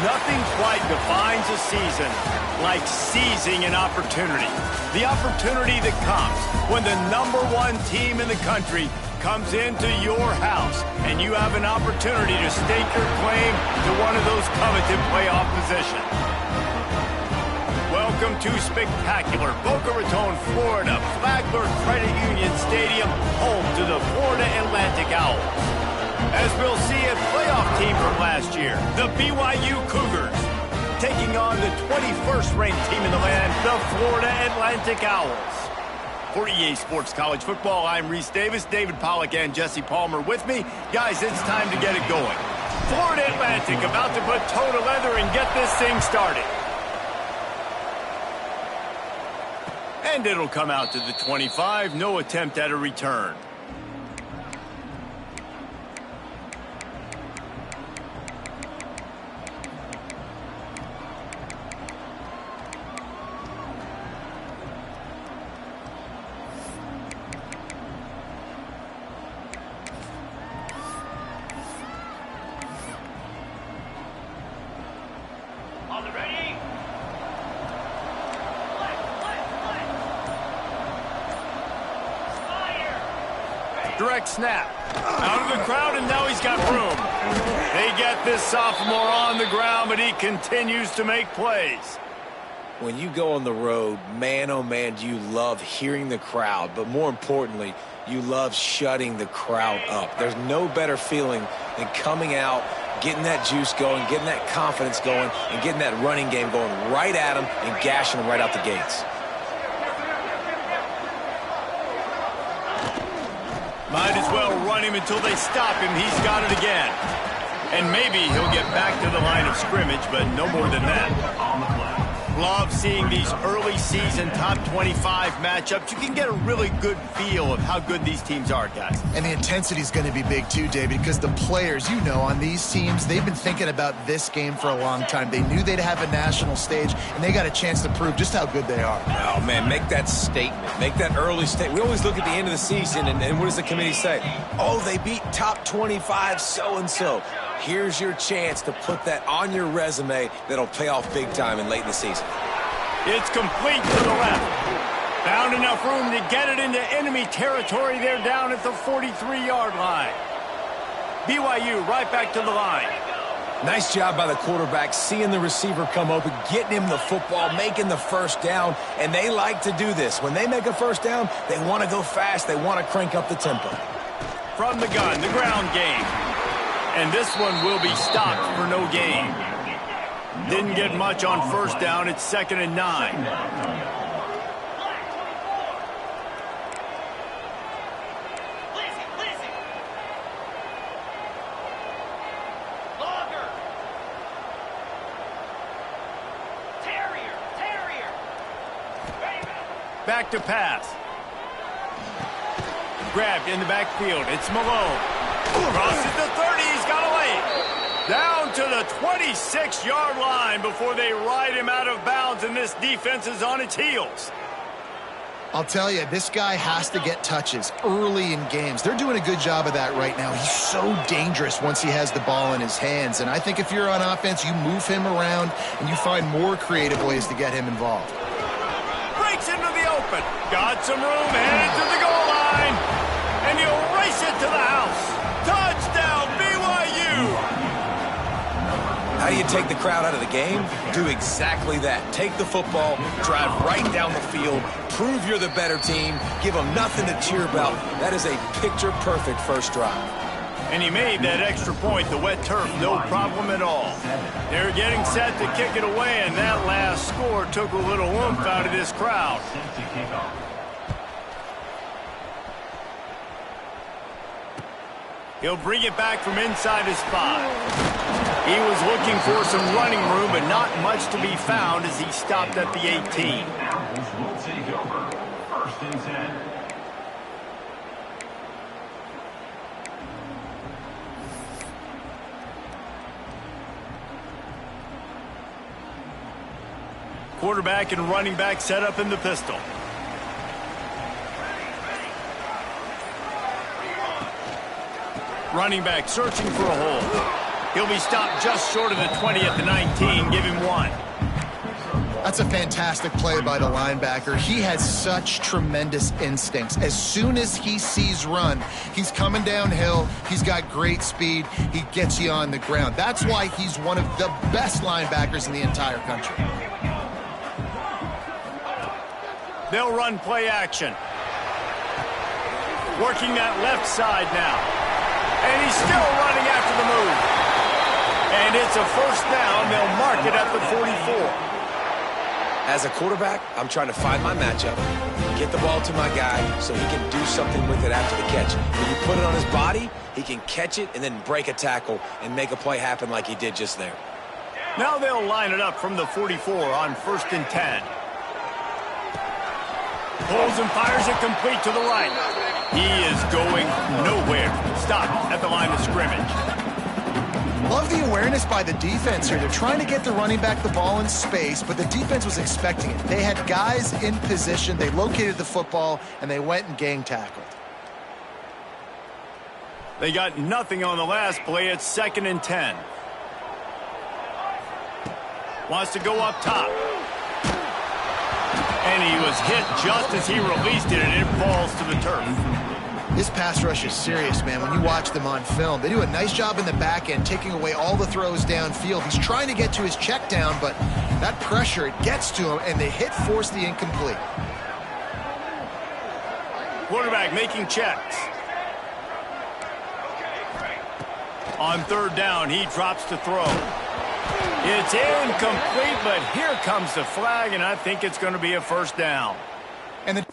Nothing quite defines a season like seizing an opportunity. The opportunity that comes when the #1 team in the country comes into your house and you have an opportunity to stake your claim to one of those coveted playoff positions. Welcome to spectacular Boca Raton, Florida, Flagler Credit Union Stadium, home to the Florida Atlantic Owls. As we'll see a playoff team from last year, the BYU Cougars, taking on the 21st-ranked team in the land, the Florida Atlantic Owls. For EA Sports College Football, I'm Reese Davis, David Pollack, and Jesse Palmer with me. Guys, it's time to get it going. Florida Atlantic about to put toe to leather and get this thing started. And it'll come out to the 25, no attempt at a return. Direct snap. Out of the crowd, and now he's got room. They get this sophomore on the ground, but he continues to make plays. When you go on the road, man, oh man, do you love hearing the crowd. But more importantly, you love shutting the crowd up. There's no better feeling than coming out, getting that juice going, getting that confidence going, and getting that running game going right at them and gashing them right out the gates. Might as well run him until they stop him. He's got it again. And maybe he'll get back to the line of scrimmage, but no more than that. Love seeing these early season top 25 matchups. You can get a really good feel of how good these teams are, guys. And the intensity is going to be big too, David, because the players, you know, on these teams, they've been thinking about this game for a long time. They knew they'd have a national stage, and they got a chance to prove just how good they are. Oh, man, make that statement. Make that early statement. We always look at the end of the season, and what does the committee say? Oh, they beat top 25 so-and-so. Here's your chance to put that on your resume that'll pay off big time and late in the season. It's complete to the left. Found enough room to get it into enemy territory. They're down at the 43-yard line. BYU right back to the line. Nice job by the quarterback, seeing the receiver come open, getting him the football, making the first down, and they like to do this. When they make a first down, they want to go fast. They want to crank up the tempo. From the gun, the ground game. And this one will be stopped for no gain. Didn't get much on first down. It's 2nd and 9. Back to pass. Grabbed in the backfield. It's Malone. Crosses the 30. He's got away. Down to the 26-yard line before they ride him out of bounds, and this defense is on its heels. I'll tell you, this guy has to get touches early in games. They're doing a good job of that right now. He's so dangerous once he has the ball in his hands. And I think if you're on offense, you move him around and you find more creative ways to get him involved. Breaks into the open. Got some room, headed to the goal line. And he'll race it to the house. Touchdown, BYU! How do you take the crowd out of the game? Do exactly that. Take the football, drive right down the field, prove you're the better team, give them nothing to cheer about. That is a picture-perfect first drive. And he made that extra point, the wet turf, no problem at all. They're getting set to kick it away, and that last score took a little oomph out of this crowd. He'll bring it back from inside his 5. He was looking for some running room, but not much to be found as he stopped at the 18. Quarterback and running back set up in the pistol. Running back searching for a hole. He'll be stopped just short of the 20 at the 19. Give him 1. That's a fantastic play by the linebacker. He has such tremendous instincts. As soon as he sees run, he's coming downhill. He's got great speed. He gets you on the ground. That's why he's one of the best linebackers in the entire country. They'll run play action. Working that left side now. And he's still running after the move. And it's a first down. They'll mark it at the 44. As a quarterback, I'm trying to find my matchup, get the ball to my guy so he can do something with it after the catch. When you put it on his body, he can catch it and then break a tackle and make a play happen like he did just there. Now they'll line it up from the 44 on 1st and 10. Pulls and fires it complete to the right. He is going nowhere. Stopped at the line of scrimmage. Love the awareness by the defense here. They're trying to get the running back the ball in space, but the defense was expecting it. They had guys in position. They located the football, and they went and gang tackled. They got nothing on the last play. It's 2nd and 10. Wants to go up top. And he was hit just as he released it, and it falls to the turf. This pass rush is serious, man. When you watch them on film, they do a nice job in the back end, taking away all the throws downfield. He's trying to get to his check down, but that pressure, it gets to him, and the hit forced the incomplete. Quarterback making checks. On 3rd down, he drops to throw. It's incomplete, but here comes the flag, and I think it's going to be a first down. And the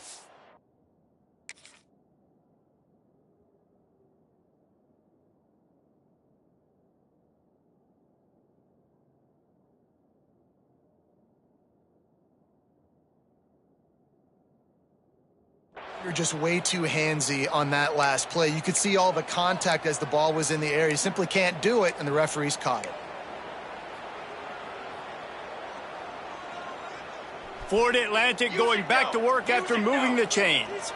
You're just way too handsy on that last play. You could see all the contact as the ball was in the air. You simply can't do it, and the referees caught it. Florida Atlantic going back to work after moving the chains.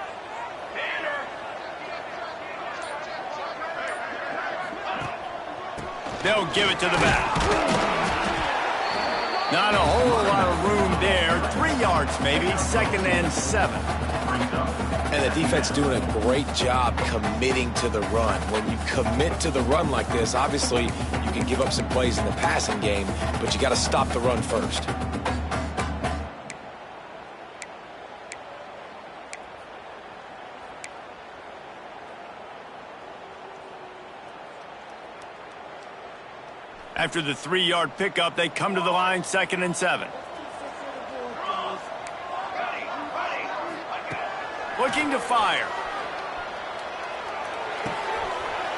They'll give it to the back. Not a whole lot of room there. 3 yards maybe. 2nd and 7. And the defense doing a great job committing to the run. When you commit to the run like this, obviously you can give up some plays in the passing game, but you got to stop the run first. After the 3-yard pickup, they come to the line, 2nd and 7. Looking to fire.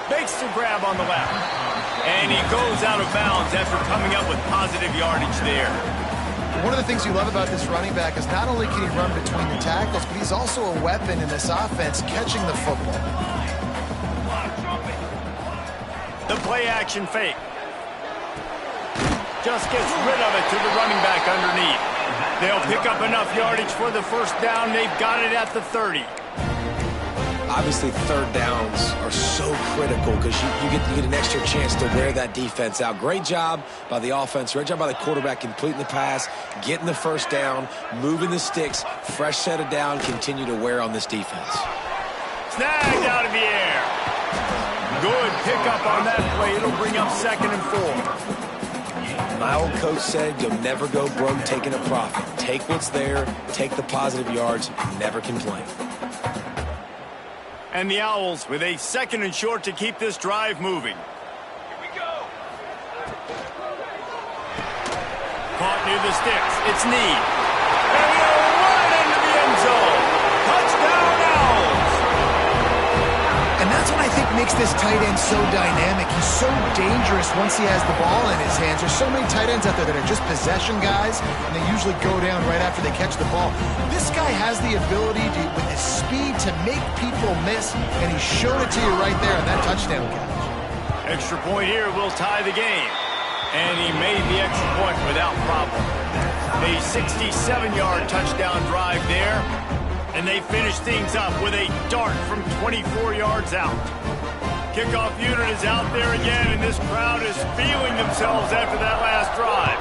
Makes the grab on the left. And he goes out of bounds after coming up with positive yardage there. One of the things you love about this running back is not only can he run between the tackles, but he's also a weapon in this offense catching the football. The play action fake. Just gets rid of it to the running back underneath. They'll pick up enough yardage for the first down. They've got it at the 30. Obviously, 3rd downs are so critical because you get an extra chance to wear that defense out. Great job by the offense. Great job by the quarterback completing the pass, getting the first down, moving the sticks, fresh set of down, continue to wear on this defense. Snagged out of the air. Good pickup on that play. It'll bring up 2nd and 4. My old coach said you'll never go broke taking a profit. Take what's there, take the positive yards, never complain. And the Owls with a 2nd and short to keep this drive moving. Here we go. Caught near the sticks. It's Need. And he'll run into the end zone. Touchdown, Owls. And that's what I think makes this tight end so dynamic. He's so dangerous once he has the ball in his hands. There's so many tight ends out there that are just possession guys, and they usually go down right after they catch the ball. This guy has the ability to, with his speed, to make people miss, and he showed it to you right there on that touchdown catch. Extra point here will tie the game. And he made the extra point without problem. A 67-yard touchdown drive there. And they finish things up with a dart from 24 yards out. kickoff unit is out there again, and this crowd is feeling themselves after that last drive.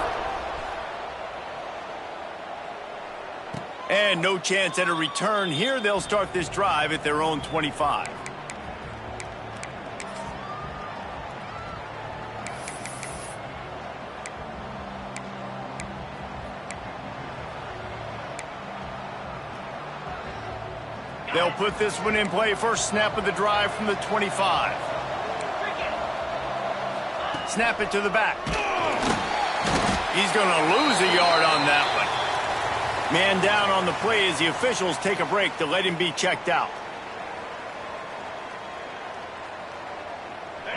And no chance at a return here. They'll start this drive at their own 25. They'll put this one in play. First snap of the drive from the 25. Snap it to the back. He's going to lose a yard on that one. Man down on the play as the officials take a break to let him be checked out.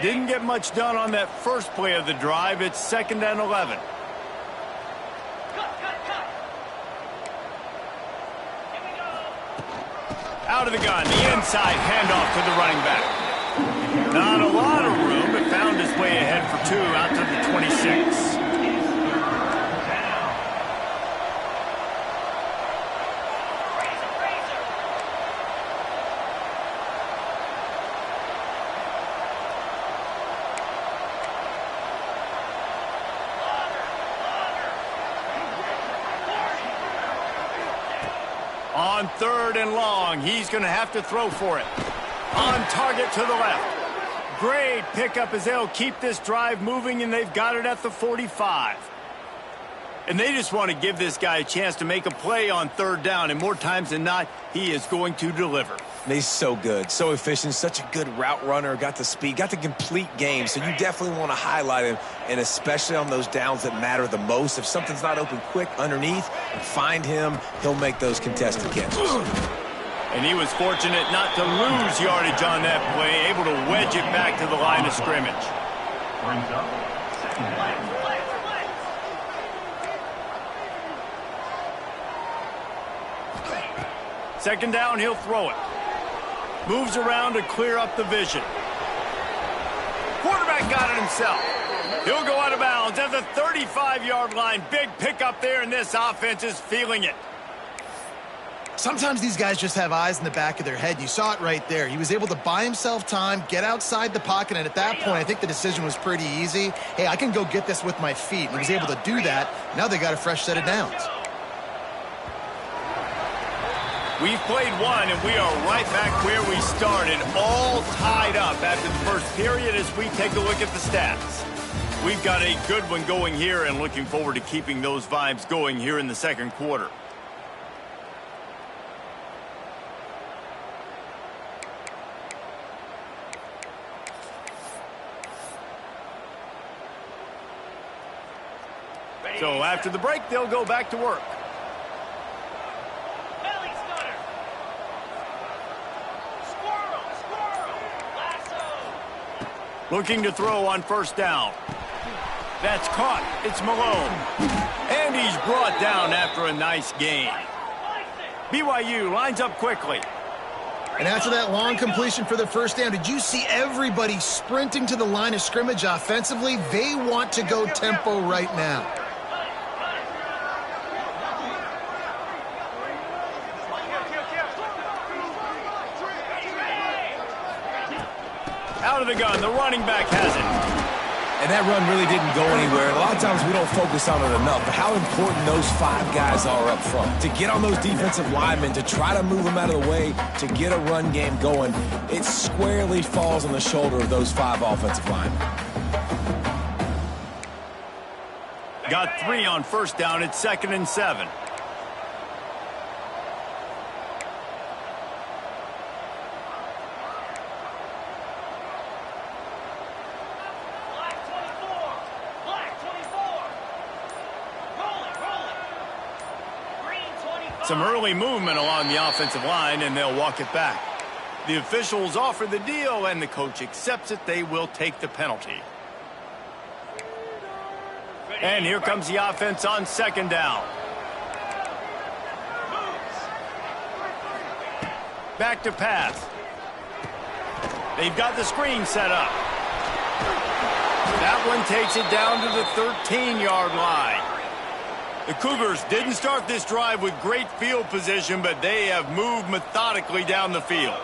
Didn't get much done on that first play of the drive. It's 2nd and 11. Out of the gun, the inside handoff to the running back. Not a lot of room, but found his way ahead for 2 out to the 26. On 3rd and long, he's going to have to throw for it. On target to the left. Great pickup as they'll keep this drive moving, and they've got it at the 45. And they just want to give this guy a chance to make a play on 3rd down, and more times than not, he is going to deliver. He's so good, so efficient, such a good route runner, got the speed, got the complete game, so you definitely want to highlight him, and especially on those downs that matter the most. If something's not open quick underneath, find him, he'll make those contested catches. And he was fortunate not to lose yardage on that play, able to wedge it back to the line of scrimmage. Second down, he'll throw it. Moves around to clear up the vision. Quarterback got it himself. He'll go out of bounds at the 35-yard line. Big pickup there, and this offense is feeling it. Sometimes these guys just have eyes in the back of their head. You saw it right there. He was able to buy himself time, get outside the pocket, and at that point, I think the decision was pretty easy. Hey, I can go get this with my feet. And he was able to do that. Now they got a fresh set of downs. We've played one, and we are right back where we started, all tied up after the first period as we take a look at the stats. We've got a good one going here and looking forward to keeping those vibes going here in the second quarter. So after the break, they'll go back to work. Looking to throw on first down. That's caught. It's Malone. And he's brought down after a nice gain. BYU lines up quickly. And after that long completion for the first down, did you see everybody sprinting to the line of scrimmage offensively? They want to go tempo right now. Out of the gun, the running back has it. And that run really didn't go anywhere. And a lot of times we don't focus on it enough, but how important those 5 guys are up front. To get on those defensive linemen, to try to move them out of the way, to get a run game going, it squarely falls on the shoulder of those 5 offensive linemen. Got 3 on first down. It's 2nd and 7. Some early movement along the offensive line, and they'll walk it back. The officials offer the deal, and the coach accepts it. They will take the penalty. And here comes the offense on second down. Back to pass. They've got the screen set up. That one takes it down to the 13-yard line. The Cougars didn't start this drive with great field position, but they have moved methodically down the field.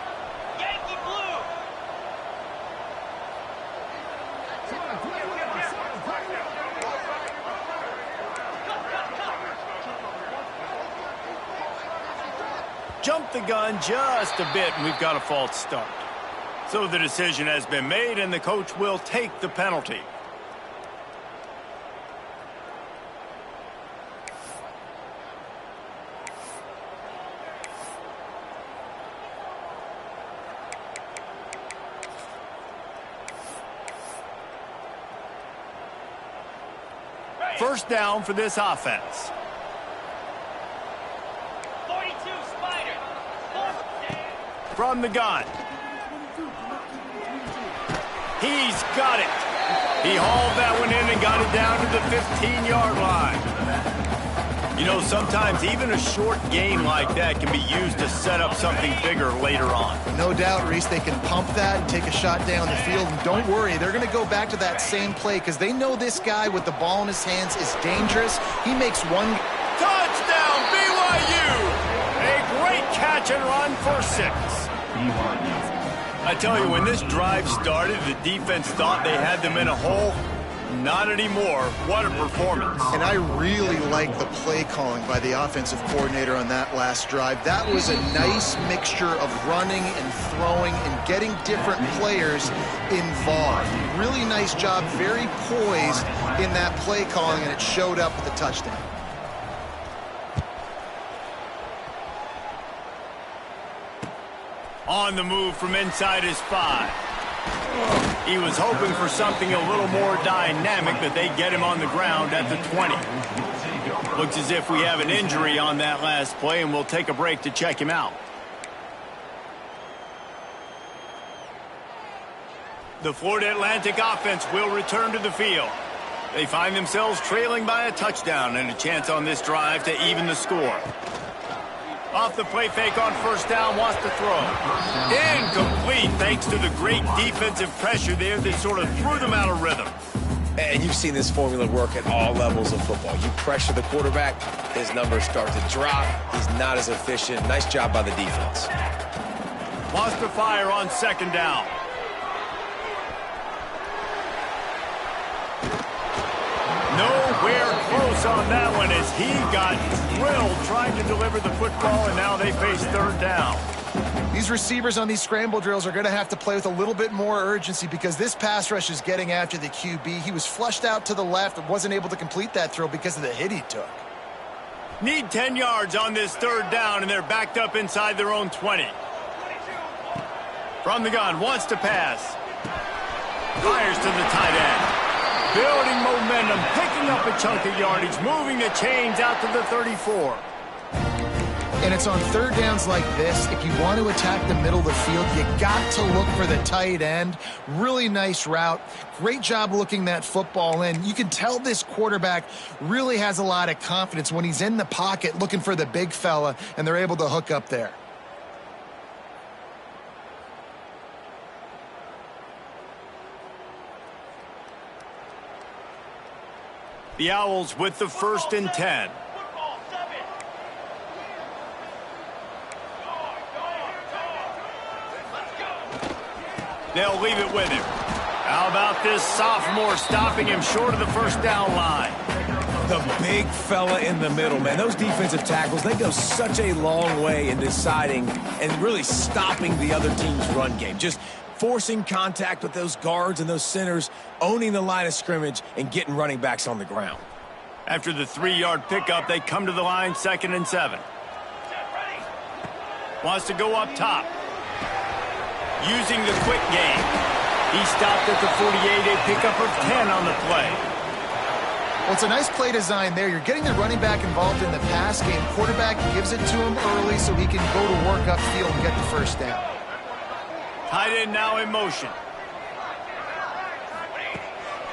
jumped the gun just a bit, and we've got a false start. So the decision has been made, and the coach will take the penalty. First down for this offense. 42 Spider. From the gun. He's got it. He hauled that one in and got it down to the 15-yard line. You know, sometimes even a short game like that can be used to set up something bigger later on. No doubt, Reese, they can pump that and take a shot down the field. And don't worry, they're going to go back to that same play because they know this guy with the ball in his hands is dangerous. He makes one. Touchdown, BYU! A great catch and run for 6. I tell you, when this drive started, the defense thought they had them in a hole. Not anymore. What a performance. And I really like the play calling by the offensive coordinator on that last drive. That was a nice mixture of running and throwing and getting different players involved. Really nice job, very poised in that play calling, and it showed up with the touchdown. On the move from inside his 5. He was hoping for something a little more dynamic, but they get him on the ground at the 20. Looks as if we have an injury on that last play, and we'll take a break to check him out. The Florida Atlantic offense will return to the field. They find themselves trailing by a touchdown and a chance on this drive to even the score. Off the play fake on first down, wants to throw. Incomplete thanks to the great defensive pressure there that sort of threw them out of rhythm. And you've seen this formula work at all levels of football. You pressure the quarterback, his numbers start to drop. He's not as efficient. Nice job by the defense. Wants to fire on second down. Nowhere close on that one as he got drilled trying to deliver the football, and now they face third down. These receivers on these scramble drills are going to have to play with a little bit more urgency because this pass rush is getting after the QB. He was flushed out to the left and wasn't able to complete that throw because of the hit he took. Need 10 yards on this third down, and they're backed up inside their own 20. From the gun, wants to pass. Fires to the tight end. Building momentum, picking up a chunk of yardage, moving the chains out to the 34. And it's on third downs like this. If you want to attack the middle of the field, you got to look for the tight end. Really nice route. Great job looking that football in. You can tell this quarterback really has a lot of confidence when he's in the pocket looking for the big fella, and they're able to hook up there. The Owls with the first and 10. They'll leave it with him. How about this sophomore stopping him short of the first down line? The big fella in the middle, man. Those defensive tackles, they go such a long way in deciding and really stopping the other team's run game. Just forcing contact with those guards and those centers, owning the line of scrimmage, and getting running backs on the ground. After the 3-yard pickup, they come to the line, 2nd and 7. Wants to go up top. Using the quick game. He stopped at the 48, a pickup of 10 on the play. Well, it's a nice play design there. You're getting the running back involved in the pass game. Quarterback gives it to him early so he can go to work upfield and get the first down. Tight end now in motion.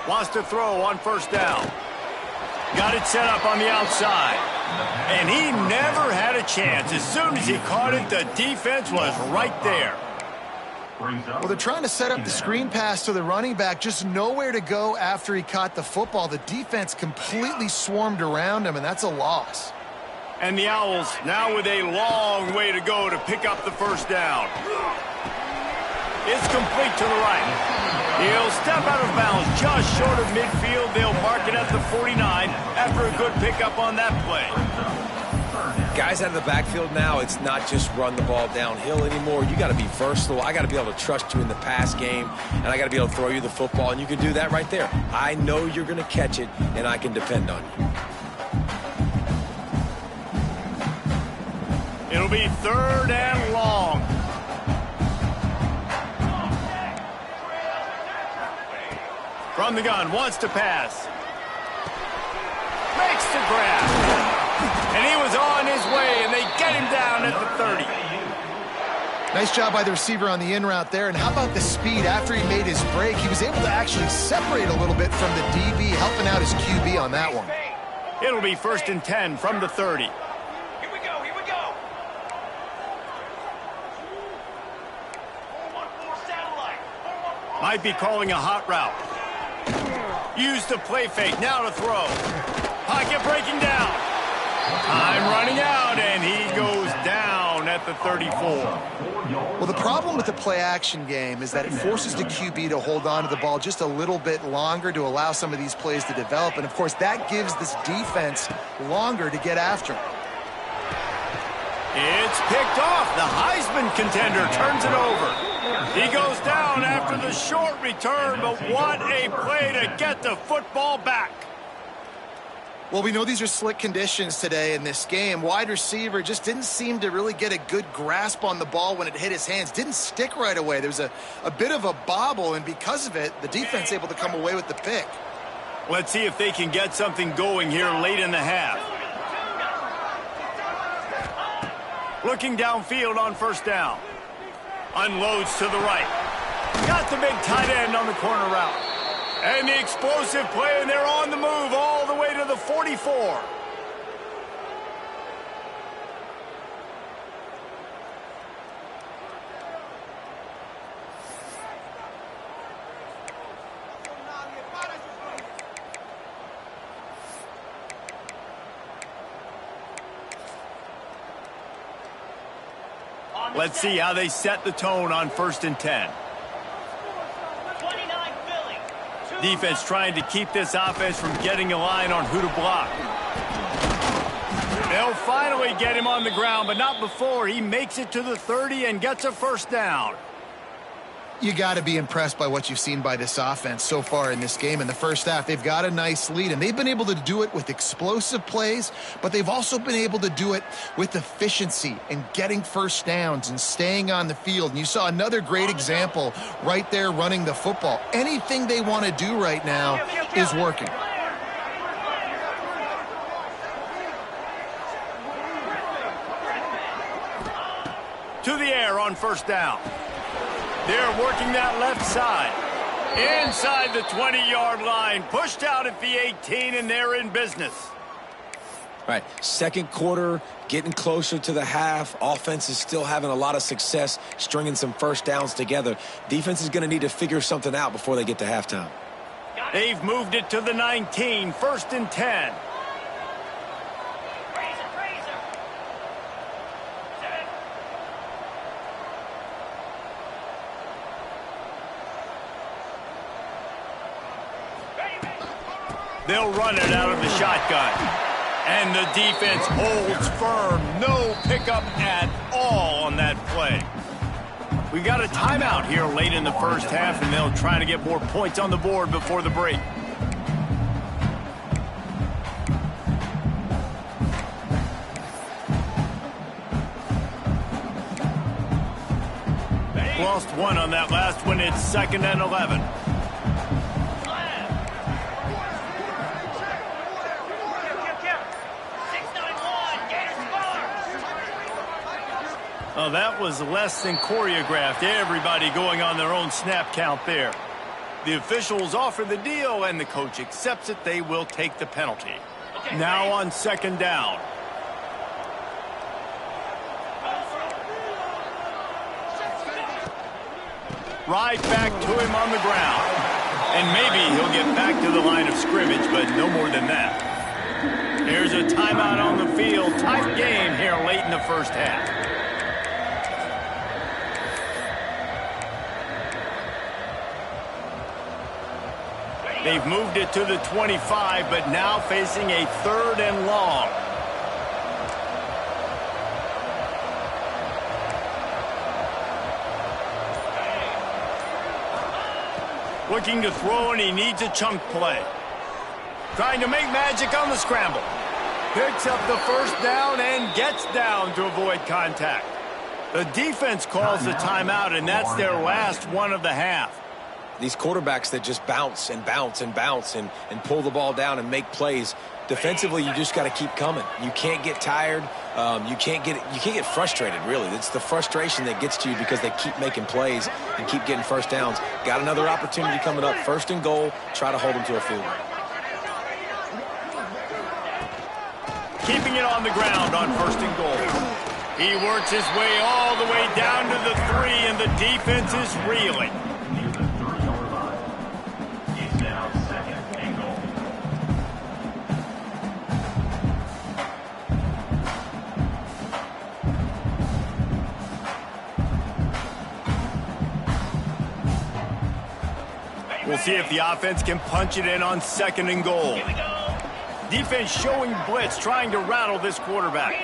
Wants to throw on first down. Got it set up on the outside. And he never had a chance. As soon as he caught it, the defense was right there. Well, they're trying to set up the screen pass to the running back, just nowhere to go after he caught the football. The defense completely swarmed around him, and that's a loss. And the Owls now with a long way to go to pick up the first down. It's complete to the right. He'll step out of bounds just short of midfield. They'll mark it at the 49 after a good pickup on that play. Guys out of the backfield now, it's not just run the ball downhill anymore. You got to be versatile. I got to be able to trust you in the pass game, and I got to be able to throw you the football, and you can do that right there. I know you're going to catch it, and I can depend on you. It'll be 3rd and long. From the gun, wants to pass. Makes the grab. And he was on his way, and they get him down at the 30. Nice job by the receiver on the in route there. And how about the speed? After he made his break, he was able to actually separate a little bit from the DB, helping out his QB on that one. It'll be 1st and 10 from the 30. Here we go, here we go. 4-1-4 satellite. 4-1-4. Might be calling a hot route. Use the play fake, now to throw. Pocket breaking down. Time running out, and he goes down at the 34. Well, the problem with the play-action game is that it forces the QB to hold on to the ball just a little bit longer to allow some of these plays to develop. And, of course, that gives this defense longer to get after him. It's picked off. The Heisman contender turns it over. He goes down after the short return, but what a play to get the football back. Well, we know these are slick conditions today in this game. Wide receiver just didn't seem to really get a good grasp on the ball when it hit his hands. Didn't stick right away. There was a bit of a bobble, and because of it, the defense able to come away with the pick. Let's see if they can get something going here late in the half. Looking downfield on 1st down. Unloads to the right. Got the big tight end on the corner route. And the explosive play, and they're on the move all the way to the 44. Let's see how they set the tone on 1st and 10. 29 Philly. Defense trying to keep this offense from getting a line on who to block. They'll finally get him on the ground, but not before he makes it to the 30 and gets a 1st down. You got to be impressed by what you've seen by this offense so far in this game. In the first half, they've got a nice lead, and they've been able to do it with explosive plays, but they've also been able to do it with efficiency and getting 1st downs and staying on the field. And you saw another great example right there running the football. Anything they want to do right now is working. To the air on 1st down. They're working that left side. Inside the 20-yard line. Pushed out at the 18, and they're in business. All right, 2nd quarter, getting closer to the half. Offense is still having a lot of success stringing some 1st downs together. Defense is going to need to figure something out before they get to halftime. They've moved it to the 19, 1st and 10. They'll run it out of the shotgun. And the defense holds firm. No pickup at all on that play. We got a timeout here late in the first half, and they'll try to get more points on the board before the break. Lost one on that last one. It's 2nd and 11. Oh, that was less than choreographed. Everybody going on their own snap count there. The officials offer the deal, and the coach accepts it. They will take the penalty. Now on 2nd down. Right back to him on the ground. And maybe he'll get back to the line of scrimmage, but no more than that. There's a timeout on the field. Tight game here late in the first half. They've moved it to the 25, but now facing a 3rd and long. Looking to throw, and he needs a chunk play. Trying to make magic on the scramble. Picks up the first down and gets down to avoid contact. The defense calls the timeout, and that's their last one of the half. These quarterbacks that just bounce and bounce and bounce and pull the ball down and make plays. Defensively, you just got to keep coming. You can't get tired. You can't get frustrated, really. It's the frustration that gets to you because they keep making plays and keep getting first downs. Got another opportunity coming up. First and goal. Try to hold them to a field goal. Keeping it on the ground on first and goal. He works his way all the way down to the 3, and the defense is reeling. We'll see if the offense can punch it in on second and goal. Defense showing blitz, trying to rattle this quarterback.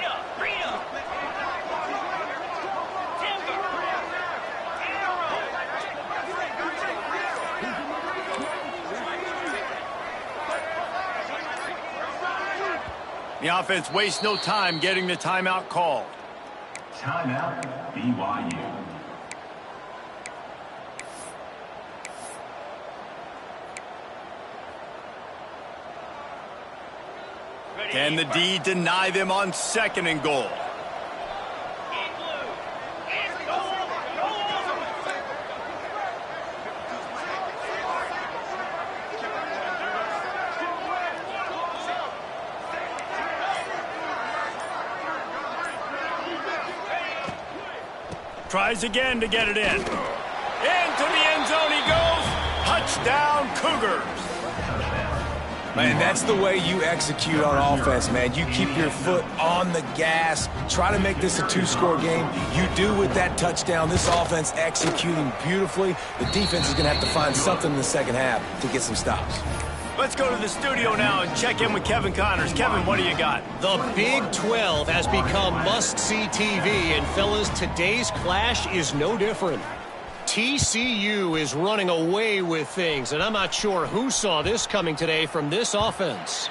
The offense wastes no time getting the timeout called. Timeout, BYU. Can the D deny them on second and goal? Tries again to get it in. Into the end zone he goes. Touchdown, Cougars. Man, that's the way you execute on offense, man. You keep your foot on the gas. Try to make this a 2-score game. You do with that touchdown. This offense executing beautifully. The defense is going to have to find something in the second half to get some stops. Let's go to the studio now and check in with Kevin Connors. Kevin, what do you got? The Big 12 has become must-see TV, and fellas, today's clash is no different. TCU is running away with things, and I'm not sure who saw this coming today from this offense.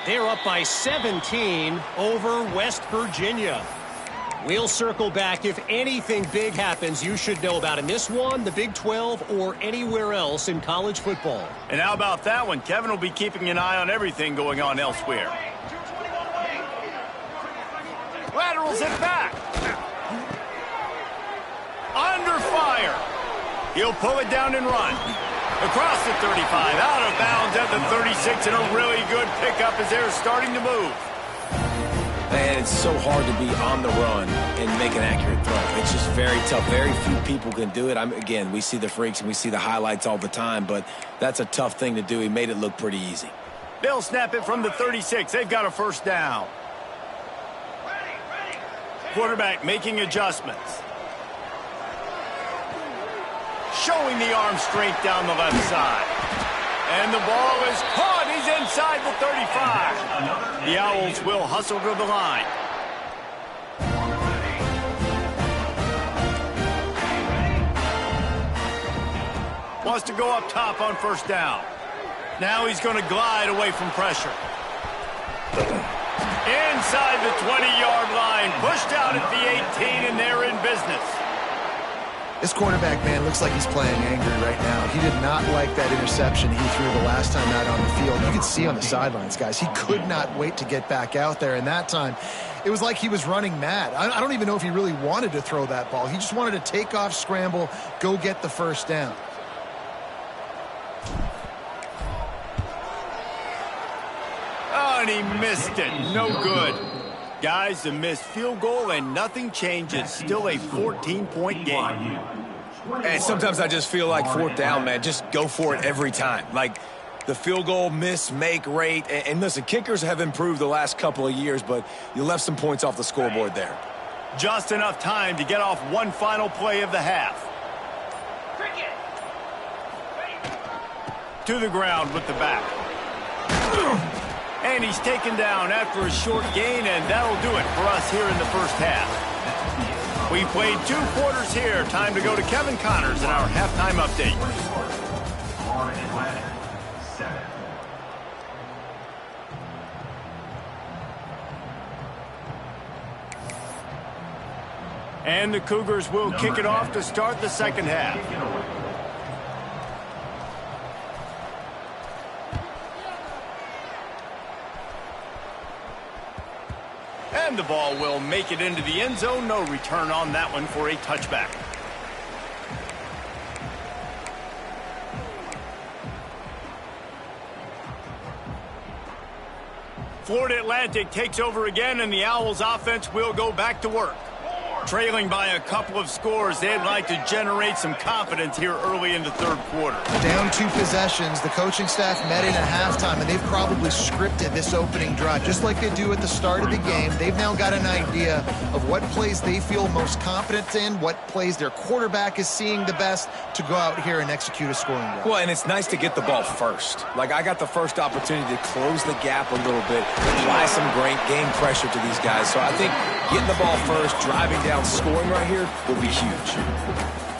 They're up by 17 over West Virginia. We'll circle back if anything big happens you should know about in this one, the Big 12, or anywhere else in college football. And how about that one? Kevin will be keeping an eye on everything going on elsewhere. Laterals it back. Under fire. He'll pull it down and run. Across the 35, out of bounds at the 36, and a really good pickup as they're starting to move. Man, it's so hard to be on the run and make an accurate throw. It's just very tough. Very few people can do it. Again, we see the freaks and we see the highlights all the time, but that's a tough thing to do. He made it look pretty easy. They'll snap it from the 36. They've got a first down. Quarterback making adjustments. Showing the arm strength down the left side. And the ball is caught. He's inside the 35. The Owls will hustle to the line. Wants to go up top on first down. Now he's going to glide away from pressure. Inside the 20-yard line. Pushed out at the 18, and they're in business. This quarterback, man, looks like he's playing angry right now. He did not like that interception he threw the last time out on the field. You could see on the sidelines, guys, he could not wait to get back out there. And that time, it was like he was running mad. I don't even know if he really wanted to throw that ball. He just wanted to take off, scramble, go get the first down. Oh, and he missed it. No good. Guys, the missed field goal, and nothing changes. Still a 14-point game. And sometimes I just feel like fourth down, man, just go for it every time. Like the field goal miss, make rate. And listen, kickers have improved the last couple of years, but you left some points off the scoreboard there. Just enough time to get off one final play of the half. To the ground with the back. And he's taken down after a short gain, and that'll do it for us here in the first half. We played 2 quarters here. Time to go to Kevin Connors in our halftime update. Florida Atlantic, 7. And the Cougars will kick it off to start the second half. And the ball will make it into the end zone. No return on that one for a touchback. Florida Atlantic takes over again, and the Owls offense will go back to work. Trailing by a couple of scores, they'd like to generate some confidence here early in the third quarter. Down 2 possessions, the coaching staff met in at halftime, and they've probably scripted this opening drive. Just like they do at the start of the game, they've now got an idea of what plays they feel most confident in, what plays their quarterback is seeing the best to go out here and execute a scoring drive. Well, and it's nice to get the ball first. Like, I got the first opportunity to close the gap a little bit, apply some great game pressure to these guys. So I think getting the ball first, driving down, scoring right here will be huge.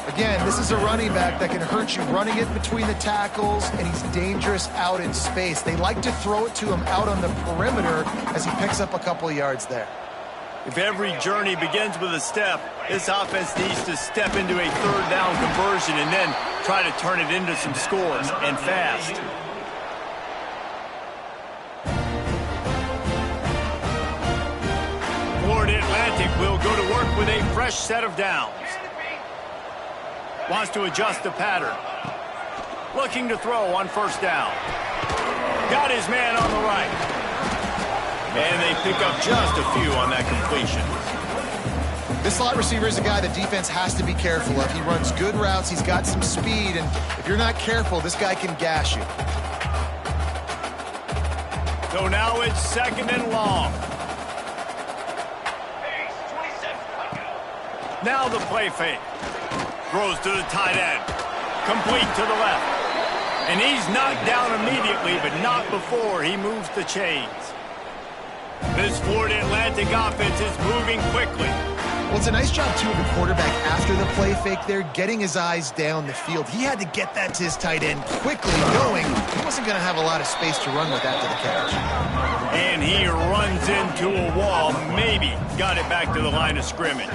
Again, this is a running back that can hurt you running it between the tackles, and he's dangerous out in space. They like to throw it to him out on the perimeter as he picks up a couple of yards there. If every journey begins with a step, this offense needs to step into a third down conversion and then try to turn it into some scores, and fast. Florida Atlantic will go to work with a fresh set of downs. Wants to adjust the pattern. Looking to throw on first down. Got his man on the right. And they pick up just a few on that completion. This slot receiver is a guy the defense has to be careful of. He runs good routes, he's got some speed, and if you're not careful, this guy can gash you. So now it's second and long. Now the play fake. Throws to the tight end. Complete to the left. And he's knocked down immediately, but not before he moves the chains. This Florida Atlantic offense is moving quickly. Well, it's a nice job, too, of the quarterback after the play fake there, getting his eyes down the field. He had to get that to his tight end quickly, knowing he wasn't going to have a lot of space to run with after the catch. And he runs into a wall. Maybe got it back to the line of scrimmage.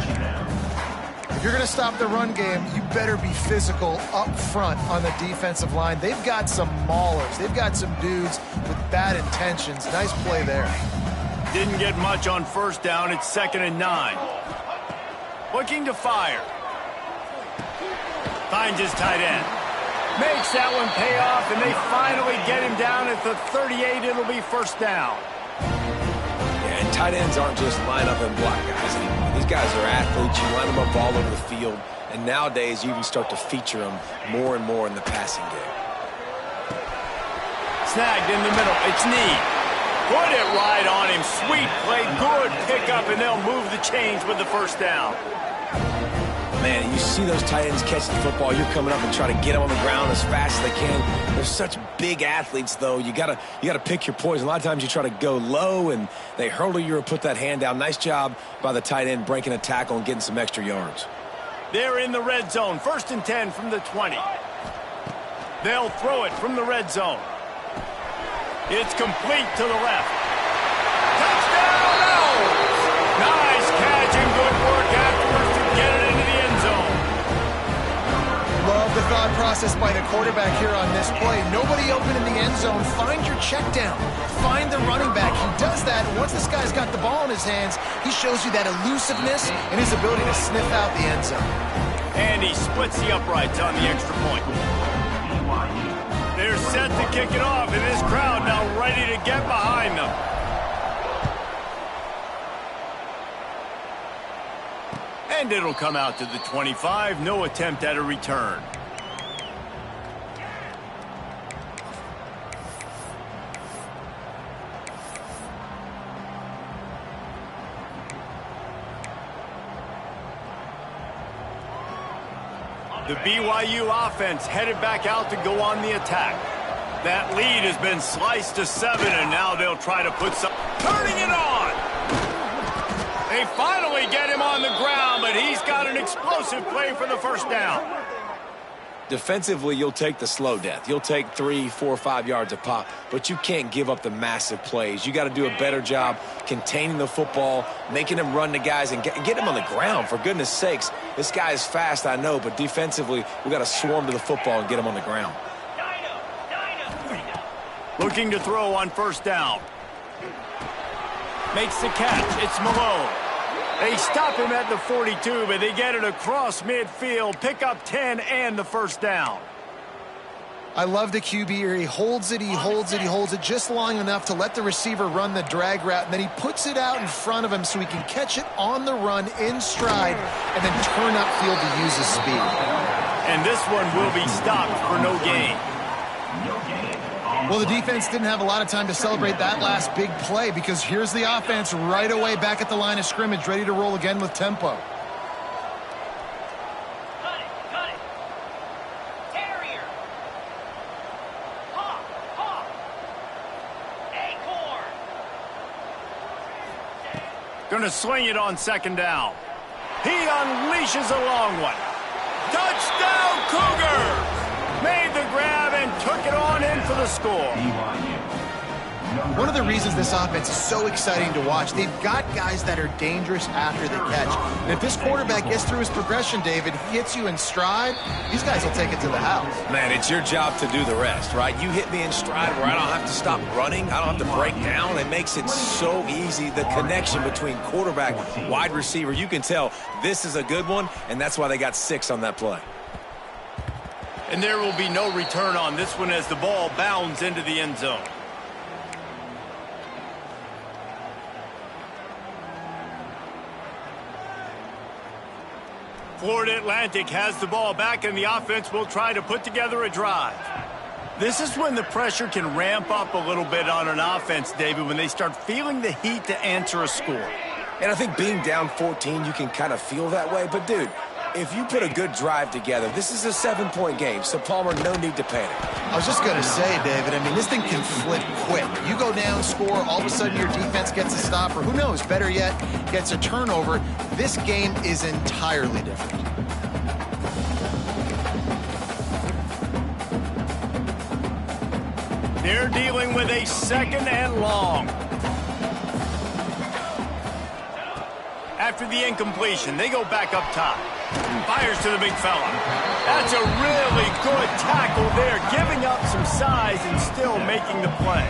If you're going to stop the run game, you better be physical up front on the defensive line. They've got some maulers. They've got some dudes with bad intentions. Nice play there. Didn't get much on first down. It's 2nd and 9. Looking to fire. Finds his tight end. Makes that one pay off, and they finally get him down at the 38. It'll be first down. Yeah, and tight ends aren't just line up and block guys anymore. These guys are athletes. You line them up all over the field, and nowadays you can start to feature them more and more in the passing game. Snagged in the middle. It's Need. Put it right on him. Sweet play. Good pickup, and they'll move the chains with the first down. Man, you see those tight ends catch the football. You're coming up and trying to get them on the ground as fast as they can. They're such big athletes, though. You gotta pick your poison. A lot of times you try to go low, and they hurdle you or put that hand down. Nice job by the tight end breaking a tackle and getting some extra yards. They're in the red zone. 1st and 10 from the 20. They'll throw it from the red zone. It's complete to the left. Touchdown, Owls! Nice catch and good work afterwards to get it into the end zone. Love the thought process by the quarterback here on this play. Nobody open in the end zone. Find your check down. Find the running back. He does that, and once this guy's got the ball in his hands, he shows you that elusiveness and his ability to sniff out the end zone. And he splits the uprights on the extra point. They're set to kick it off, and this crowd now ready to get behind them. And it'll come out to the 25. No attempt at a return. The BYU offense headed back out to go on the attack. That lead has been sliced to 7, and now they'll try to put some... Turning it on! They finally get him on the ground, but he's got an explosive play for the first down. Defensively, you'll take the slow death. You'll take 3, 4, 5 yards a pop, but you can't give up the massive plays. You got to do a better job containing the football, making them run the guys, and get them on the ground. For goodness sakes, this guy is fast, I know, but defensively, we got to swarm to the football and get him on the ground. Looking to throw on first down. Makes the catch. It's Malone. They stop him at the 42, but they get it across midfield, pick up 10 and the first down. I love the QB here. He holds it, he holds it, he holds it just long enough to let the receiver run the drag route, and then he puts it out in front of him so he can catch it on the run in stride and then turn upfield to use his speed. And this one will be stopped for no gain. Well, the defense didn't have a lot of time to celebrate that last big play because here's the offense right away back at the line of scrimmage, ready to roll again with tempo. Cut it. Terrier. Hawk. Acorn. Going to sling it on second down. He unleashes a long one. Touchdown, Cougars! Made the grab and took it on in for the score. One of the reasons this offense is so exciting to watch, they've got guys that are dangerous after the catch. And if this quarterback gets through his progression, David, hits you in stride, these guys will take it to the house. Man, it's your job to do the rest, right? You hit me in stride where I don't have to stop running. I don't have to break down. It makes it so easy. The connection between quarterback, wide receiver, you can tell this is a good one, and that's why they got 6 on that play. And there will be no return on this one as the ball bounds into the end zone. Florida Atlantic has the ball back, and the offense will try to put together a drive. This is when the pressure can ramp up a little bit on an offense, David, when they start feeling the heat to answer a score. And I think being down 14, you can kind of feel that way. But, dude, if you put a good drive together, this is a 7-point game, so Palmer, no need to panic. I was just going to say, David, I mean, this thing can flip quick. You go down, score, all of a sudden your defense gets a stop, or who knows, better yet, gets a turnover. This game is entirely different. They're dealing with a second and long. After the incompletion, they go back up top. Fires to the big fella. That's a really good tackle there, giving up some size and still making the play.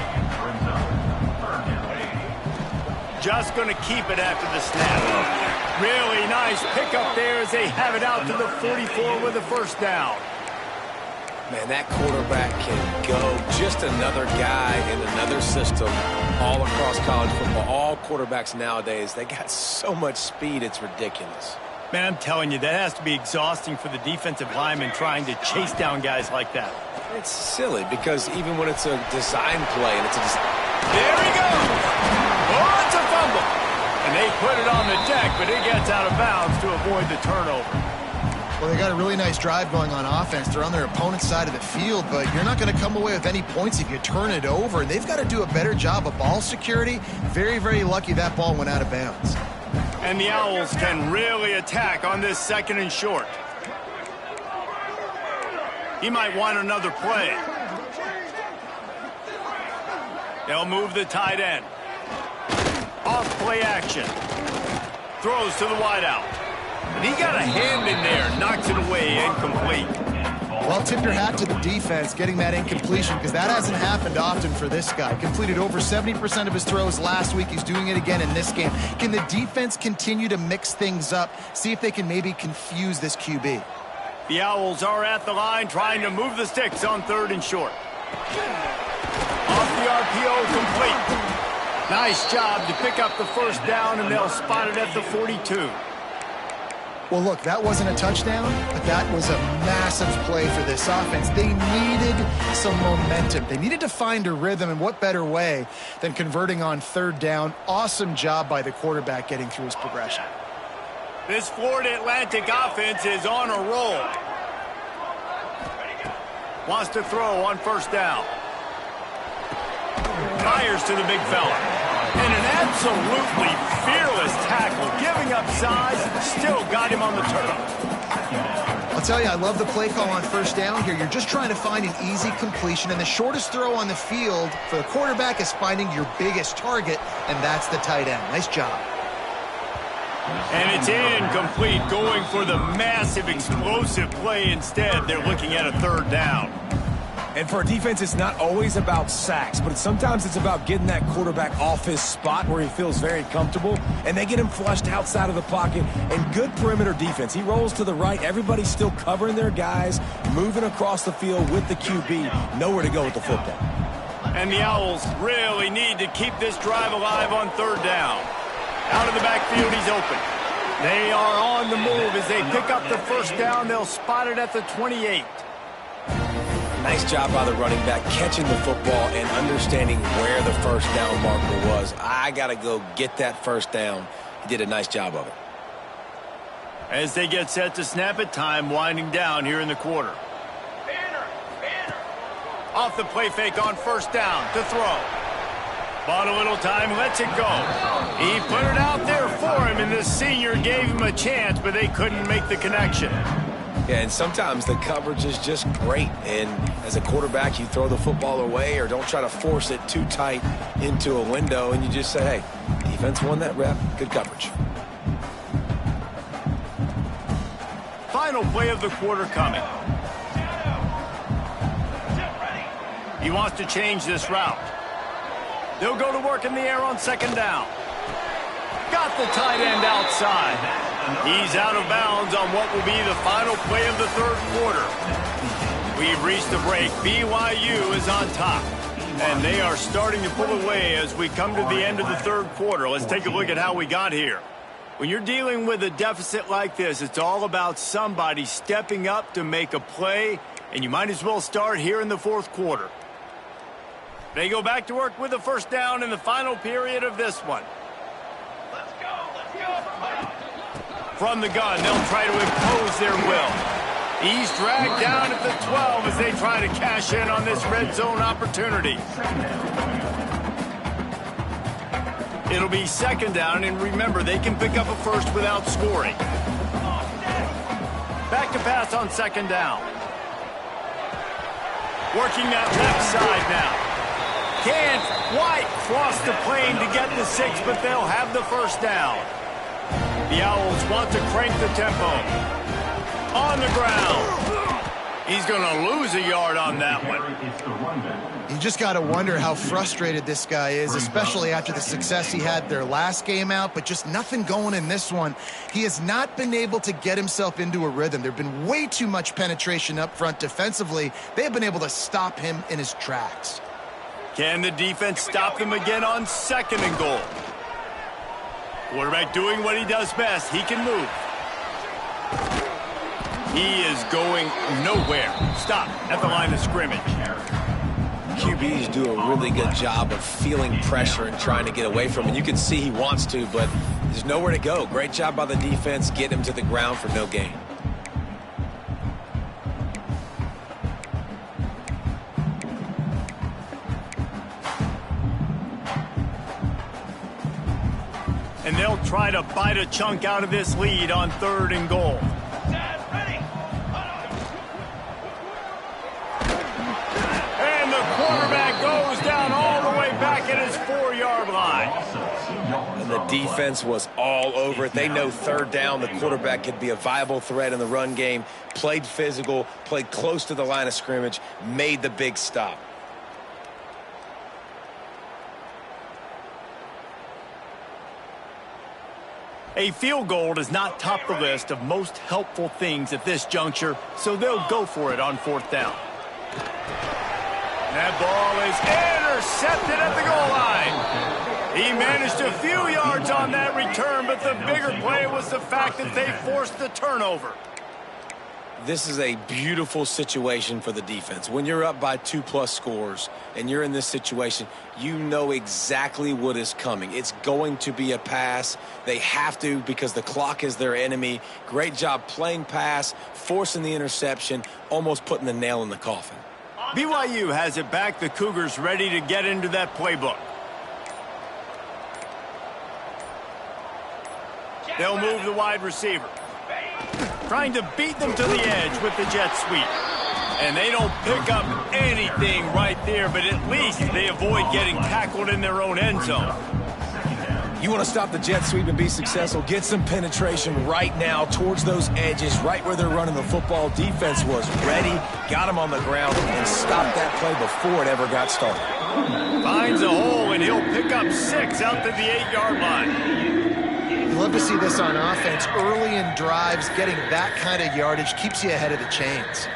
Just going to keep it after the snap. Really nice pickup there as they have it out to the 44 with a first down. Man, that quarterback can go. Just another guy in another system all across college football. All quarterbacks nowadays, they got so much speed, it's ridiculous. Man, I'm telling you, that has to be exhausting for the defensive lineman trying to chase down guys like that. It's silly because even when it's a design play and it's a there he goes! Oh, it's a fumble! And they put it on the deck, but it gets out of bounds to avoid the turnover. Well, they got a really nice drive going on offense. They're on their opponent's side of the field, but you're not going to come away with any points if you turn it over. And they've got to do a better job of ball security. Very, very lucky that ball went out of bounds. And the Owls can really attack on this second and short. He might want another play. They'll move the tight end. Off play action. Throws to the wideout. And he got a hand in there, knocks it away, incomplete. Well, tip your hat to the defense getting that incompletion because that hasn't happened often for this guy. Completed over 70% of his throws last week. He's doing it again in this game. Can the defense continue to mix things up, see if they can maybe confuse this QB? The Owls are at the line trying to move the sticks on third and short. Off the RPO, complete. Nice job to pick up the first down, and they'll spot it at the 42. Well, look, that wasn't a touchdown, but that was a massive play for this offense. They needed some momentum. They needed to find a rhythm, and what better way than converting on third down. Awesome job by the quarterback getting through his progression. This Florida Atlantic offense is on a roll. Wants to throw on first down. Fires to the big fella. And an absolutely fearless tackle, giving up size, still got him on the turnover. I'll tell you, I love the play call on first down here. You're just trying to find an easy completion, and the shortest throw on the field for the quarterback is finding your biggest target, and that's the tight end. Nice job. And it's incomplete, going for the massive, explosive play instead. They're looking at a third down. And for a defense, it's not always about sacks, but sometimes it's about getting that quarterback off his spot where he feels very comfortable, and they get him flushed outside of the pocket. And good perimeter defense. He rolls to the right. Everybody's still covering their guys, moving across the field with the QB. Nowhere to go with the football. And the Owls really need to keep this drive alive on third down. Out of the backfield, he's open. They are on the move as they pick up the first down. They'll spot it at the 28. Nice job by the running back catching the football and understanding where the first down marker was. I got to go get that first down. He did a nice job of it. As they get set to snap it, time winding down here in the quarter. Off the play fake on first down to throw. Bought a little time, lets it go. He put it out there for him, and the senior gave him a chance, but they couldn't make the connection. Yeah, and sometimes the coverage is just great. And as a quarterback, you throw the football away or don't try to force it too tight into a window, and you just say, hey, defense won that rep. Good coverage. Final play of the quarter coming. He wants to change this route. They'll go to work in the air on second down. Got the tight end outside. He's out of bounds on what will be the final play of the third quarter. We've reached the break. BYU is on top, and they are starting to pull away as we come to the end of the third quarter. Let's take a look at how we got here. When you're dealing with a deficit like this, it's all about somebody stepping up to make a play, and you might as well start here in the fourth quarter. They go back to work with the first down in the final period of this one. Let's go. Let's go. From the gun, they'll try to impose their will. He's dragged down at the 12 as they try to cash in on this red zone opportunity. It'll be second down, and remember, they can pick up a first without scoring. Back to pass on second down. Working that left side now. Can't quite cross the plane to get the 6, but they'll have the first down. The Owls want to crank the tempo. On the ground. He's going to lose a yard on that one. You just got to wonder how frustrated this guy is, especially after the success he had their last game out, but just nothing going in this one. He has not been able to get himself into a rhythm. There have been way too much penetration up front defensively. They have been able to stop him in his tracks. Can the defense stop them again on second and goal? Quarterback doing what he does best. He can move. He is going nowhere. Stop at the line of scrimmage. QBs do a really good job of feeling pressure and trying to get away from it. You can see he wants to, but there's nowhere to go. Great job by the defense, getting him to the ground for no gain. And they'll try to bite a chunk out of this lead on third and goal. And the quarterback goes down all the way back at his 4-yard line. And the defense was all over it. They know third down, the quarterback could be a viable threat in the run game. Played physical, played close to the line of scrimmage, made the big stop. A field goal does not top the list of most helpful things at this juncture, so they'll go for it on fourth down. That ball is intercepted at the goal line. He managed a few yards on that return, but the bigger play was the fact that they forced the turnover. This is a beautiful situation for the defense. When you're up by 2+ scores and you're in this situation, you know exactly what is coming. It's going to be a pass. They have to because the clock is their enemy. Great job playing pass, forcing the interception, almost putting the nail in the coffin. BYU has it back. The Cougars ready to get into that playbook. They'll move the wide receiver. trying to beat them to the edge with the jet sweep. And they don't pick up anything right there, but at least they avoid getting tackled in their own end zone. You want to stop the jet sweep and be successful, get some penetration right now towards those edges, right where they're running the football. Defense was ready, got them on the ground, and stopped that play before it ever got started. Finds a hole, and he'll pick up 6 out to the 8-yard line. You love to see this on offense. Early in drives, getting that kind of yardage keeps you ahead of the chains.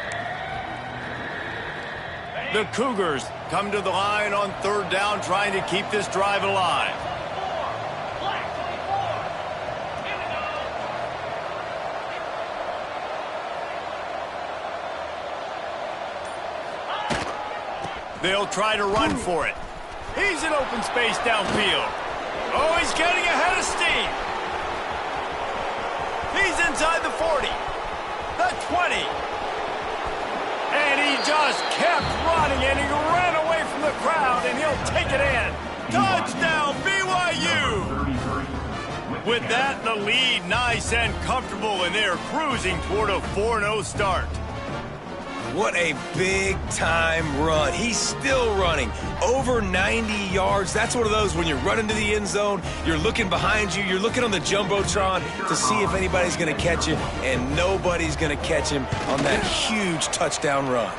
The Cougars come to the line on 3rd down, trying to keep this drive alive. They'll try to run for it. He's in open space downfield. Oh, he's getting ahead of steam. He's inside the 40, the 20. And he just kept running, and he ran away from the crowd, and he'll take it in. Touchdown, BYU! With that, the lead nice and comfortable, and they're cruising toward a 4-0 start. What a big-time run. He's still running. Over 90 yards. That's one of those when you're running to the end zone, you're looking behind you, you're looking on the Jumbotron to see if anybody's going to catch him, and nobody's going to catch him on that huge touchdown run.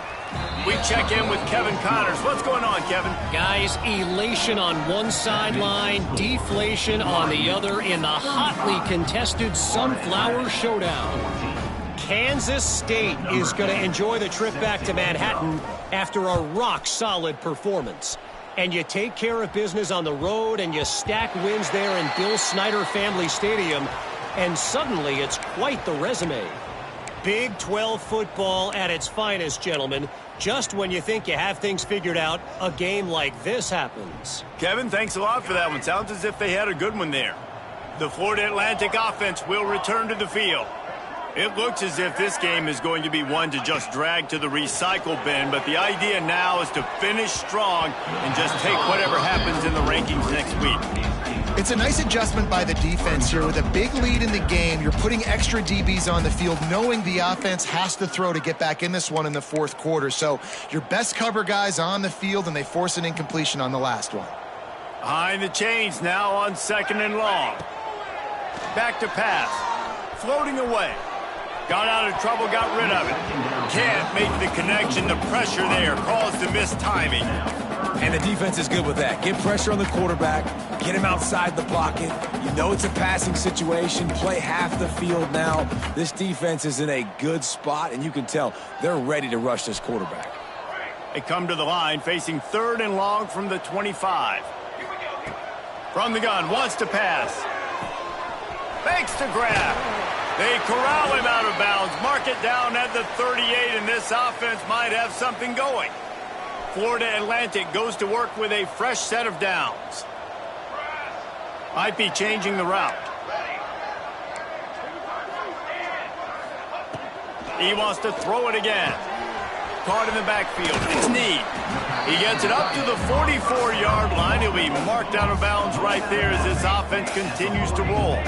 We check in with Kevin Connors. What's going on, Kevin? Guys, elation on one sideline, deflation on the other in the hotly contested Sunflower Showdown. Kansas State is going to enjoy the trip back to Manhattan after a rock-solid performance. And you take care of business on the road and you stack wins there in Bill Snyder Family Stadium, and suddenly it's quite the resume. Big 12 football at its finest, gentlemen. Just when you think you have things figured out, a game like this happens. Kevin, thanks a lot for that one. Sounds as if they had a good one there. The Florida Atlantic offense will return to the field. It looks as if this game is going to be one to just drag to the recycle bin, but the idea now is to finish strong and just take whatever happens in the rankings next week. It's a nice adjustment by the defense here. With a big lead in the game, you're putting extra DBs on the field, knowing the offense has to throw to get back in this one in the 4th quarter. So your best cover guys on the field, and they force an incompletion on the last one. Behind the chains now on 2nd and long. Back to pass. Floating away. Got out of trouble, got rid of it. Can't make the connection. The pressure there caused the missed timing. And the defense is good with that. Get pressure on the quarterback. Get him outside the pocket. You know it's a passing situation. Play half the field now. This defense is in a good spot, and you can tell they're ready to rush this quarterback. They come to the line facing 3rd and long from the 25. From the gun, wants to pass. Fakes to grab. They corral him out of bounds, mark it down at the 38, and this offense might have something going. Florida Atlantic goes to work with a fresh set of downs. Might be changing the route. He wants to throw it again. Caught in the backfield. It's Need. He gets it up to the 44-yard line. He'll be marked out of bounds right there as this offense continues to roll.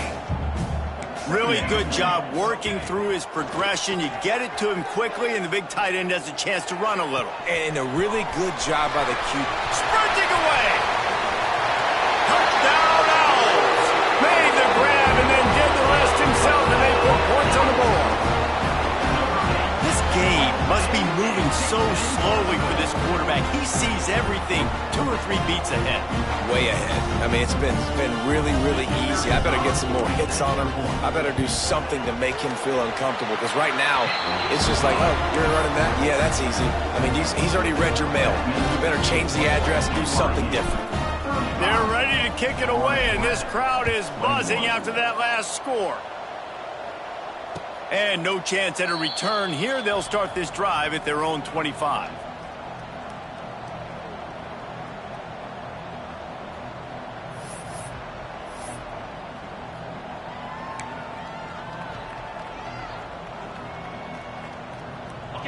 Really good job working through his progression. You get it to him quickly, and the big tight end has a chance to run a little. And a really good job by the QB. Sprinting away. Touchdown Owls. Made the grab and then did the rest himself, and they put points on the board. This game must be moving so slowly for this quarterback. He sees everything 2 or 3 beats ahead. Way ahead. I mean, it's been really, really easy. I better get some more hits on him. I better do something to make him feel uncomfortable, because right now it's just like, oh, you're running that? Yeah, that's easy. I mean, he's already read your mail. You better change the address and do something different. They're ready to kick it away, and this crowd is buzzing after that last score. And no chance at a return here. They'll start this drive at their own 25.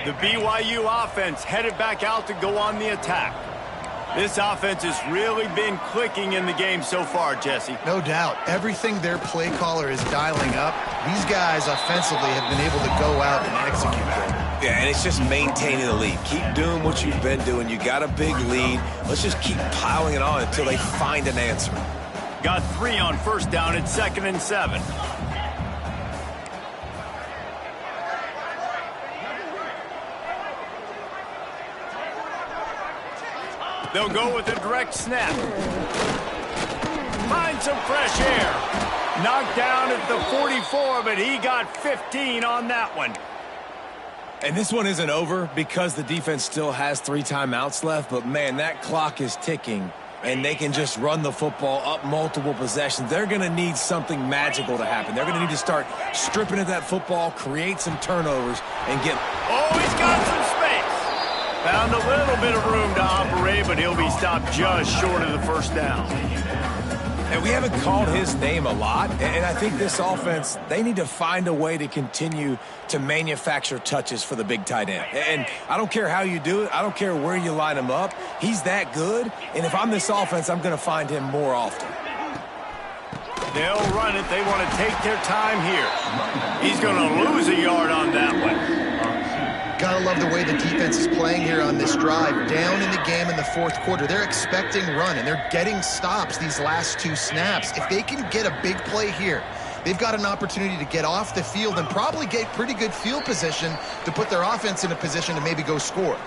The BYU offense headed back out to go on the attack. This offense has really been clicking in the game so far, Jesse. No doubt. Everything their play caller is dialing up, these guys offensively have been able to go out and execute them. Yeah, and it's just maintaining the lead. Keep doing what you've been doing. You got a big lead. Let's just keep piling it on until they find an answer. Got 3 on first down at 2nd and 7. They'll go with a direct snap. Find some fresh air. Knocked down at the 44, but he got 15 on that one. And this one isn't over because the defense still has 3 timeouts left. But, man, that clock is ticking, and they can just run the football up multiple possessions. They're going to need something magical to happen. They're going to need to start stripping at that football, create some turnovers, and get... Oh, he's got some space. Found a little bit of room to operate, but he'll be stopped just short of the first down. And we haven't called his name a lot, and I think this offense, they need to find a way to continue to manufacture touches for the big tight end. And I don't care how you do it. I don't care where you line him up. He's that good, and if I'm this offense, I'm going to find him more often. They'll run it. They want to take their time here. He's going to lose a yard on that one. Gotta love the way the defense is playing here on this drive. Down in the game in the 4th quarter. They're expecting run, and they're getting stops these last 2 snaps. If they can get a big play here, they've got an opportunity to get off the field and probably get pretty good field position to put their offense in a position to maybe go score.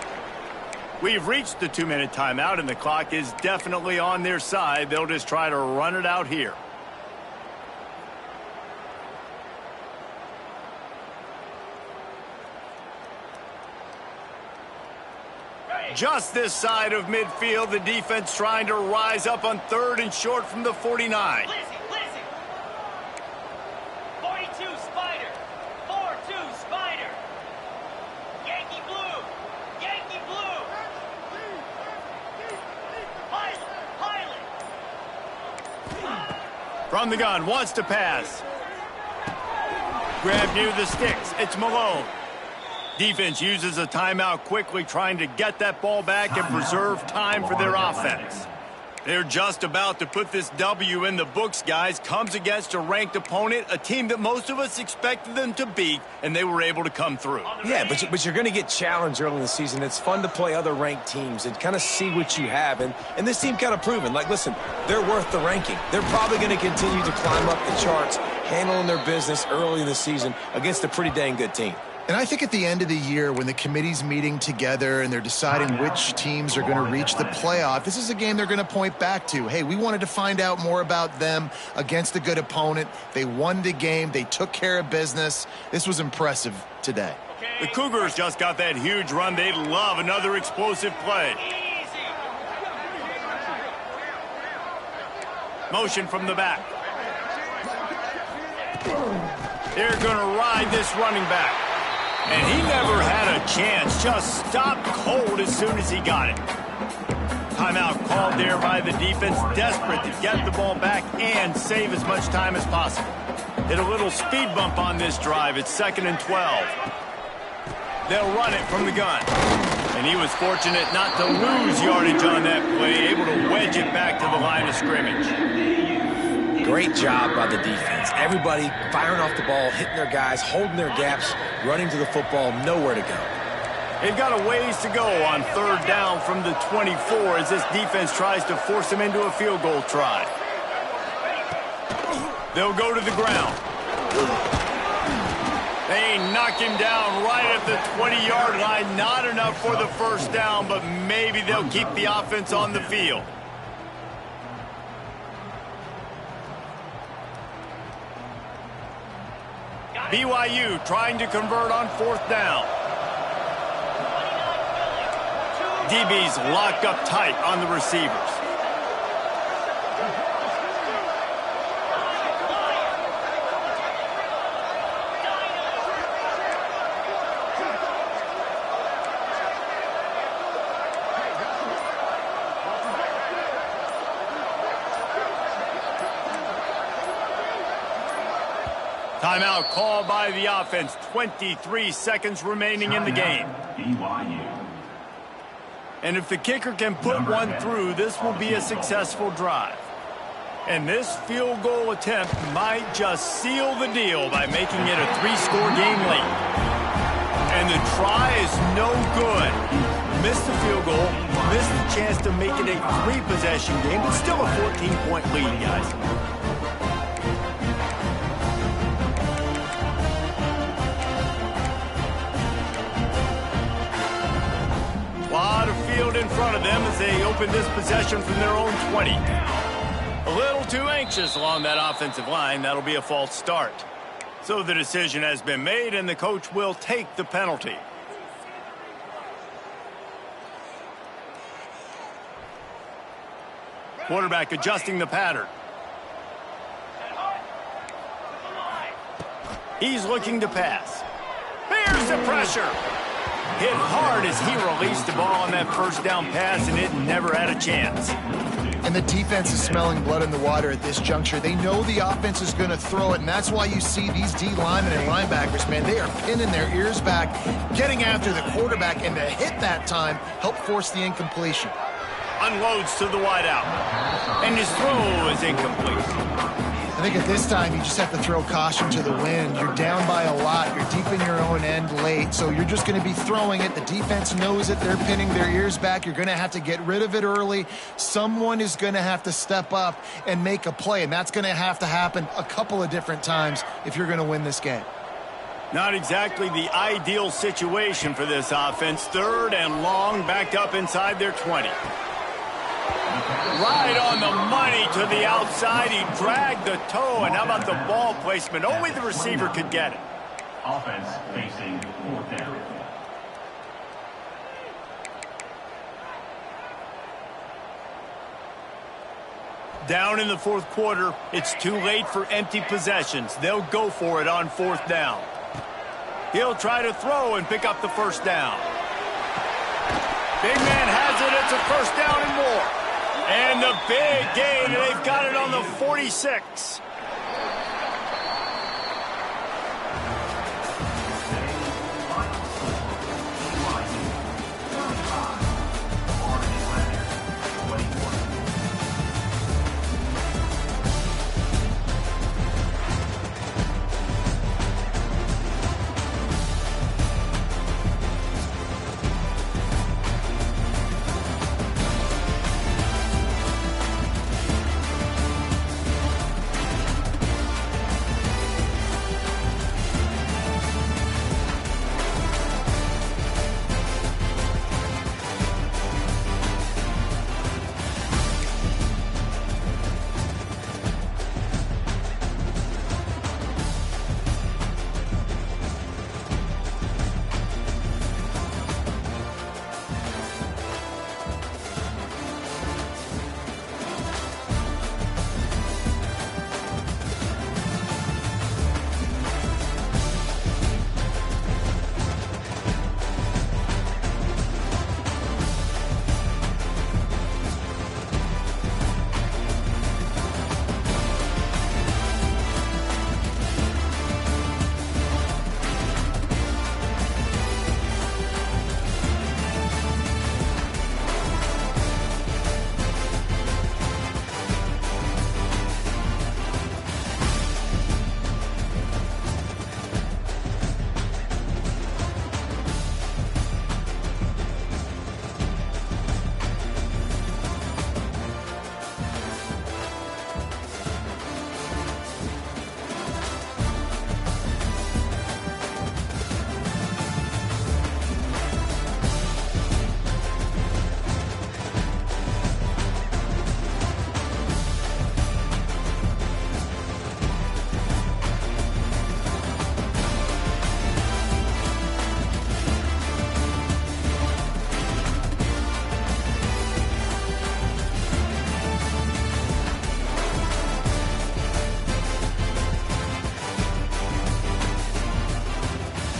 We've reached the 2-minute timeout, and the clock is definitely on their side. They'll just try to run it out here. Just this side of midfield, the defense trying to rise up on 3rd and short from the 49. Listen. 42 Spider. 4-2 Spider. Yankee blue. Pilot. From the gun, wants to pass. Grab near the sticks. It's Malone. Defense uses a timeout quickly, trying to get that ball back and preserve time for their offense. They're just about to put this W in the books, guys. Comes against a ranked opponent, a team that most of us expected them to beat, and they were able to come through. Yeah, but you're going to get challenged early in the season. It's fun to play other ranked teams and kind of see what you have. And this team kind of proven, like, listen, they're worth the ranking. They're probably going to continue to climb up the charts, handling their business early in the season against a pretty dang good team. And I think at the end of the year, when the committee's meeting together and they're deciding which teams are going to reach the playoff, this is a game they're going to point back to. Hey, we wanted to find out more about them against a good opponent. They won the game. They took care of business. This was impressive today. The Cougars just got that huge run. They'd love another explosive play. Motion from the back. They're going to ride this running back. And he never had a chance. Just stopped cold as soon as he got it. Timeout called there by the defense, desperate to get the ball back and save as much time as possible. Hit a little speed bump on this drive. It's 2nd and 12. They'll run it from the gun. And he was fortunate not to lose yardage on that play, able to wedge it back to the line of scrimmage. Great job by the defense. Everybody firing off the ball, hitting their guys, holding their gaps, running to the football, nowhere to go. They've got a ways to go on 3rd down from the 24 as this defense tries to force them into a field goal try. They'll go to the ground. They knock him down right at the 20-yard line. Not enough for the first down, but maybe they'll keep the offense on the field. BYU trying to convert on 4th down. DB's locked up tight on the receivers. Timeout called by the offense. 23 seconds remaining in the game. BYU. And if the kicker can put one through, this will be a successful drive. And this field goal attempt might just seal the deal by making it a 3-score game lead. And the try is no good. Missed the field goal, missed the chance to make it a 3-possession game, but still a 14-point lead, guys. A lot of field in front of them as they open this possession from their own 20. A little too anxious along that offensive line. That'll be a false start. So the decision has been made, and the coach will take the penalty. Quarterback adjusting the pattern. He's looking to pass. Here's the pressure. Hit hard as he released the ball on that first down pass, and it never had a chance. And the defense is smelling blood in the water at this juncture. They know the offense is going to throw it, and that's why you see these D linemen and linebackers, man, they are pinning their ears back, getting after the quarterback, and the hit that time helped force the incompletion. Unloads to the wideout, and his throw is incomplete. I think at this time, you just have to throw caution to the wind. You're down by a lot. You're deep in your own end late, so you're just going to be throwing it. The defense knows it. They're pinning their ears back. You're going to have to get rid of it early. Someone is going to have to step up and make a play, and that's going to have to happen a couple of different times if you're going to win this game. Not exactly the ideal situation for this offense. 3rd and long, backed up inside their 20. Right on the money to the outside. He dragged the toe, and how about the ball placement? Only the receiver could get it. Offense facing 4th down. Down in the 4th quarter, it's too late for empty possessions. They'll go for it on 4th down. He'll try to throw and pick up the first down. Big man has it. It's a first down and more. And the big gain, and they've got it on the 46.